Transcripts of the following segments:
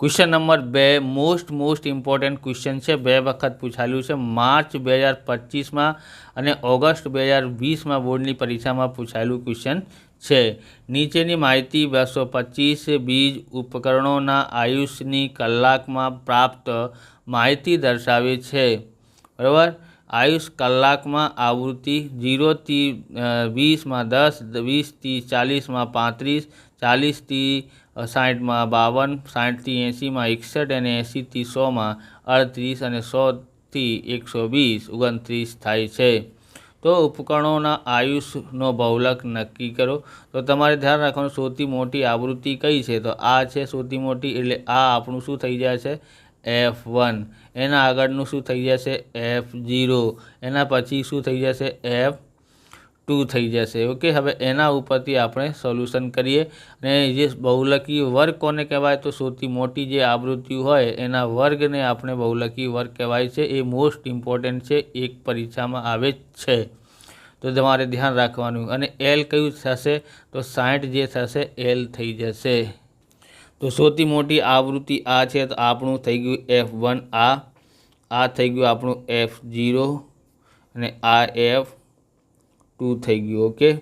Question number 2 most इम्पोर्टન્ટ question है, 2 वखत पूछायेलू है। मार्च 2025 में और ऑगस्ट 2020 में बोर्ड की परीक्षा में पूछायेलू क्वेश्चन है। नीचेनी माहिती 225 बीज उपकरणों आयुष्यनी कलाक में प्राप्त माहिती दर्शावे छे। बराबर, आयुष कलाक में आवृत्ति 0 थी 20 में 10, 20 थी 40 में 35, 40 थी 60 में 52, 60 थी 80 में 61 और 80 थी 100 में 38 और 100 थी 120 29 थाय छे। तो उपकरणों आयुषनो बहुलक नक्की करो। तो तमारे ध्यान राखवानुं, सौथी मोटी आवृत्ति कई है? तो आ छे सौथी मोटी, एटले आ आपणुं शुं थई जाय छे? F1। एना आगळनुं शुं थई जशे? F0। एना पछी शुं थई जशे? F2 थई जशे। ओके, हवे एना उपरथी आपणे सोल्यूशन करीए। ने जे बहुलकी वर्ग कोने कहेवाय? तो सौथी मोटी जे आवृत्ति होय एना वर्गने आपणे बहुलकी वर्ग कहेवाय छे। ए मोस्ट इम्पोर्टન્ટ छे, एक परीक्षा में आवे छे। तो तमारे ध्यान राखवानुं। अने एल कयुं थशे? तो 60 जे थशे एल थई जशे। तो सौथी मोटी आवृत्ति आ छे, तो आपणुं थई गयुं F1 आ थई गयुं आपणुं F0 अने आ F2 थई गयुं। ओके,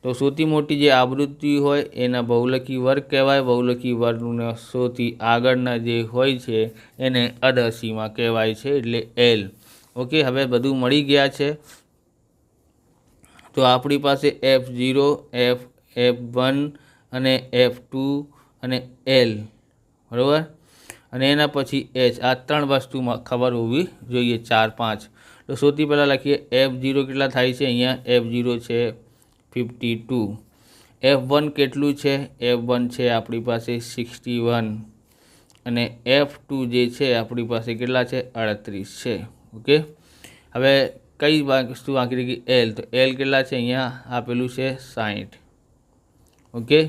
तो सौथी मोटी जे आवृत्ति होय एना बहुलकी वर्ग कहेवाय। बहुलकी वर्गने सौथी आगळना जे होय छे एने अधसीमा कहेवाय छे, एटले एल। ओके, हवे बधुं मळी गया छे। तो आपणी पासे F0 F1 अने F2 अने एल, बराबर, अने एना पछी एच। आ त्रण वस्तु खबर होवी जोईए, 4 5। तो सौथी पहला लखीए F0 केटला थाय छे? अहींया F0 छे 52। F1 केटलुं छे? F1 छे आपणी पासे 61 अने F2 जे छे आपणी पासे केटला छे? 38 छे। ओके, हवे कई वस्तु बाकी रही गई? एल। तो एल केटला छे? अहींया आपेलुं छे 60। ओके,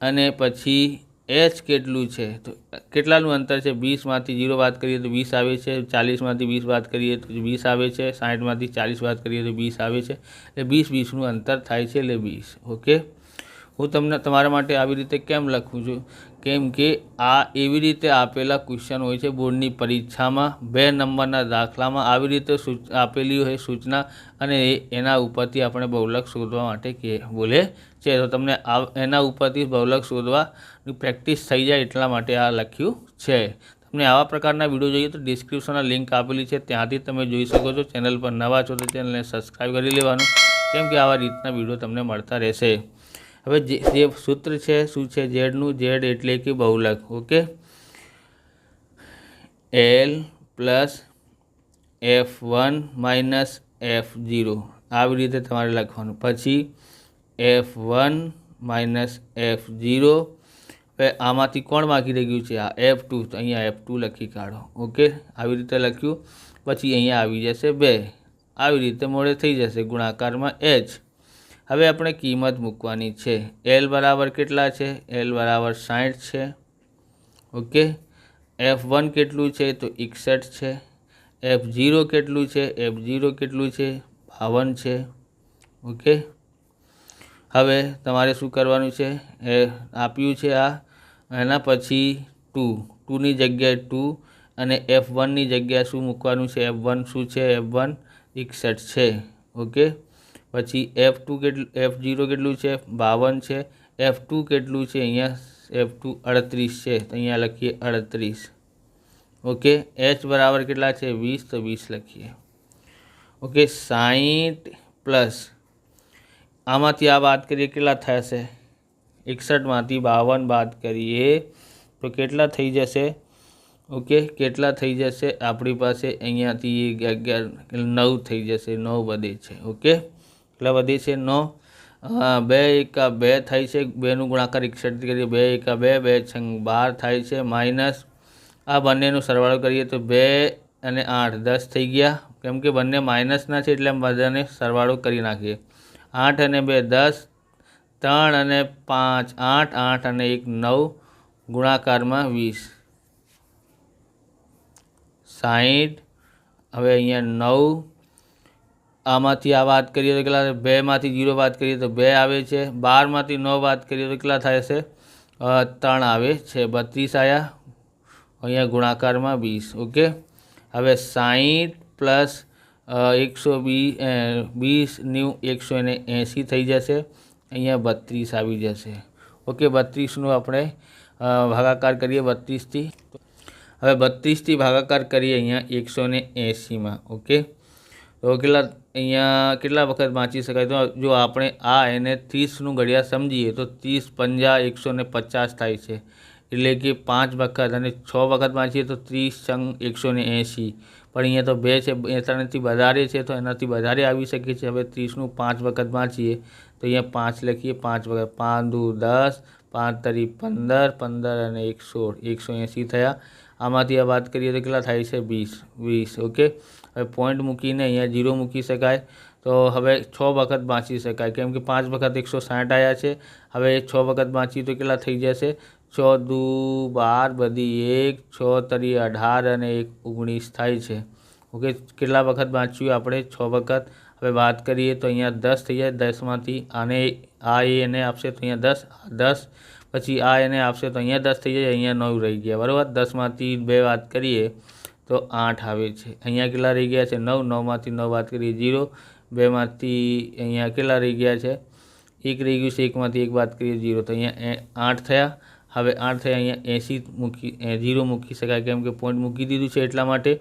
अने पछी एच केटलुं छे? तो केटलानुं अंतर छे? 20 मांथी 0 बाद करीए तो 20 आवे छे, 40 मांथी 20 बाद करीए तो 20 आवे छे, 60 मांथी 40 बाद करीए तो 20 आवे छे। એટલે 20 अंतर थाय छे, એટલે 20। ओके, हूँ तमने तमारा माटे आवी रीते केम लखुं छुं? केम के आ एवी रीते आपेला क्वेश्चन होय छे बोर्डनी परीक्षामां। 2 नंबरना दाखलामां आवी रीते आपेली होय सूचना, अने एना उपरथी आपणे बहुलक शोधवा माटे बोले छे। तो तमने एना उपरथी बहुलक शोधवानी प्रेक्टिस थई जाय એટલા માટે આ લખ્યું છે। તમને આવા પ્રકારના વિડીયો જોઈએ તો ડિસ્ક્રિપ્શનમાં લિંક આપેલી છે, ત્યાંથી તમે જોઈ શકો છો। ચેનલ પર નવા છો તો ચેનલને સબસ્ક્રાઈબ કરી લેવાનું, કેમ કે આવા રીતના વિડીયો તમને મળતા રહેશે। હવે જે સૂત્ર છે શું છે? ઝેડનું, ઝેડ એટલે કે બહુલક। Okay, L plus F1 minus F0 આવી રીતે તમારે લખવાનું। પછી F1 માઇનસ F0। હવે આમાંથી કોણ બાકી રહી ગયું છે? આ F2, તો અહીંયા F2 લખી કાઢો। ઓકે, આવી રીતે લખ્યું। પછી અહીંયા આવી જશે 2, આવી રીતે મોડે થઈ જશે ગુણાકારમાં H। હવે આપણે કિંમત મૂકવાની છે। L બરાબર કેટલા છે? L બરાબર 60 છે। ઓકે, F1 કેટલું છે? તો 61 છે। F0 કેટલું છે? F0 કેટલું છે? 52 છે। ઓકે, હવે તમારે શું કરવાનું છે? આપ્યું છે આ, એના પછી 2 ની જગ્યાએ 2 અને F1 ની જગ્યાએ શું મૂકવાનું છે? F1 શું છે? F1 61 છે। ઓકે, પછી F2 કેટલું? F0 કેટલું છે? 52 છે। F2 કેટલું છે? અહીંયા F2 38 છે, તો અહીંયા લખીએ 38। ઓકે, H બરાબર કેટલા છે? 20, તો 20 લખીએ। ઓકે, 60 પ્લસ આમાંથી આ બાદ કરીએ કેટલા થશે? 61 मांथी 52 बात करिए तो केटला थई जशे? ओके, केटला थई जशे? आपणी पासे अहींयाथी 11 9 थई जशे, 9 वधे छे। ओके, કેટલા વધે છે? 9। 2 એકા 2 થાય છે, 2નું ગુણાકાર 61 કરીએ, 2 એકા 2, 2 છંગ 12 થાય છે, માઇનસ આ બંનેનો સરવાળો કરીએ તો 2 અને 8 10 થઈ ગયા, કેમ કે બંને માઇનસના છે એટલે બધાને સરવાળો કરી નાખીએ। 8 અને 2 10, 3 અને 5 8, 8 અને 1 9, ગુણાકારમાં 20, 60। હવે અહીંયા 9, આમાંથી આ વાત કરીએ તો કેટલા? 2 માંથી 0 બાદ કરીએ તો 2 આવે છે, 12 માંથી 9 બાદ કરીએ તો કેટલા થાય છે? 3 આવે છે, 32 આવ્યા। અહીંયા ગુણાકારમાં 20. ઓકે, હવે 60 પ્લસ 120 નું 180 થઈ જશે. અહીંયા 32 આવી જશે. ઓકે, 32નું આપણે ભાગાકાર કરીએ 32થી. હવે 32થી ભાગાકાર કરીએ અહીંયા 180માં. ઓકે, તો કેટલા વખત વાંચી શકાય? તો જો આપણે આ એને 30નું ઘડિયાળ સમજીએ તો 30 50 150 થાય છે, એટલે કે 5 વખત, અને 6 વખત વાંચીએ તો 30 × 180. પણ અહીંયા તો 2 છે, 3થી વધારે છે તો એનાથી વધારે આવી શકે છે. હવે 30નું 5 વખત વાંચીએ તો અહીંયા 5 લખીએ, 5 વખત, 5 દુ 10, 5 તરી 15, 15 અને 1 16, 180 થયા. આમાંથી આ વાત કરીએ તો કેટલા થાય છે? 20. ઓકે, હવે પોઈન્ટ મૂકીને અહીંયા 0 મૂકી શકાય. તો હવે 6 વખત વાંચી શકાય, કેમ કે 5 વખત 160 આવ્યા છે. હવે 6 વખત વાંચીએ તો કેટલા થઈ જશે? 6 દુ 12, બધી 1, 6 તરી 18 અને 1 19 થાય છે. ઓકે, કેટલા વખત વાંચ્યું આપણે? 6 વખત. હવે વાત કરીએ તો અહીંયા 10 થઈ જાય. 10માંથી એને આપશે તો અહીંયા 10, પછી આ એને આપશે તો અહીંયા 10 થઈ જાય, અહીંયા 9 રહી ગયા. બરાબર, 10માંથી 2 વાત કરીએ તો 8 આવે છે. અહીંયા કેટલા રહી ગયા છે? 9. 9માંથી 9 વાત કરીએ 0. 2માંથી અહીંયા કેટલા રહી ગયા છે? 1 રહી ગયું છે. 1માંથી 1 વાત કરીએ 0. તો અહીંયા 8 થયા. હવે 8 થયા, અહીંયા 0 મૂકી શકાય, કેમ કે પોઈન્ટ મૂકી દીધું છે એટલા માટે.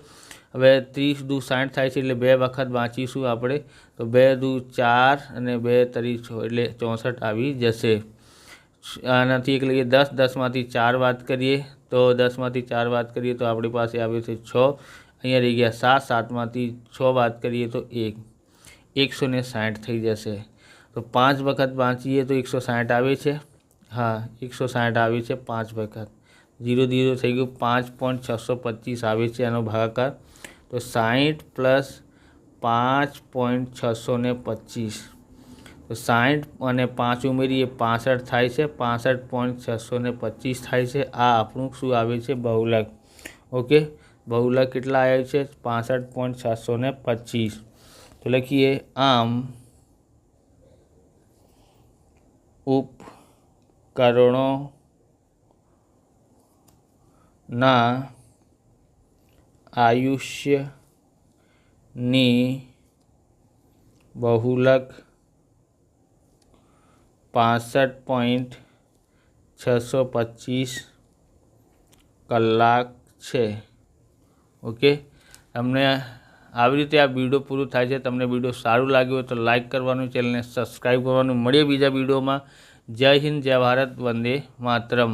હવે 30 દુ 60 થાય છે, એટલે 2 વખત વાંચીશું આપણે. તો 2 દુ 4 અને 2 તરી 6, એટલે 64 આવી જશે. આનાથી એક લઈએ 10. 10માંથી 4 વાત કરીએ તો 10માંથી 4 વાત કરીએ તો આપણી પાસે આવે છે 6. અહીંયા રહી ગયા 7. 7માંથી 6 વાત કરીએ તો 160 થઈ જશે. તો 5 વખત વાંચીએ તો 160 આવે છે. હા, 160 આવે છે 5 વખત. 0 0 થઈ ગયું. 5.625 આવે છે એનો ભાગાકાર. તો 60 પ્લસ 5.625, તો 60 અને 5 ઉમેરીએ 65 થાય છે. 65.625 થાય છે. આ આપણું શું આવે છે? બહુલક. ઓકે, બહુલક કેટલા આવે છે? 65.625. તો લખીએ, આમ ઉપકરણોના આયુષ્યની બહુલક 65.625 કલાક છે. ઓકે, તમને આવી રીતે આ વિડીયો પૂરું થાય છે. તમને વિડીયો સારું લાગ્યું હોય તો લાઈક કરવાનું, ચેનલને સબસ્ક્રાઈબ કરવાનું. મળીએ બીજા વિડીયોમાં. જય હિન્દ, જય ભારત, વંદે માતરમ.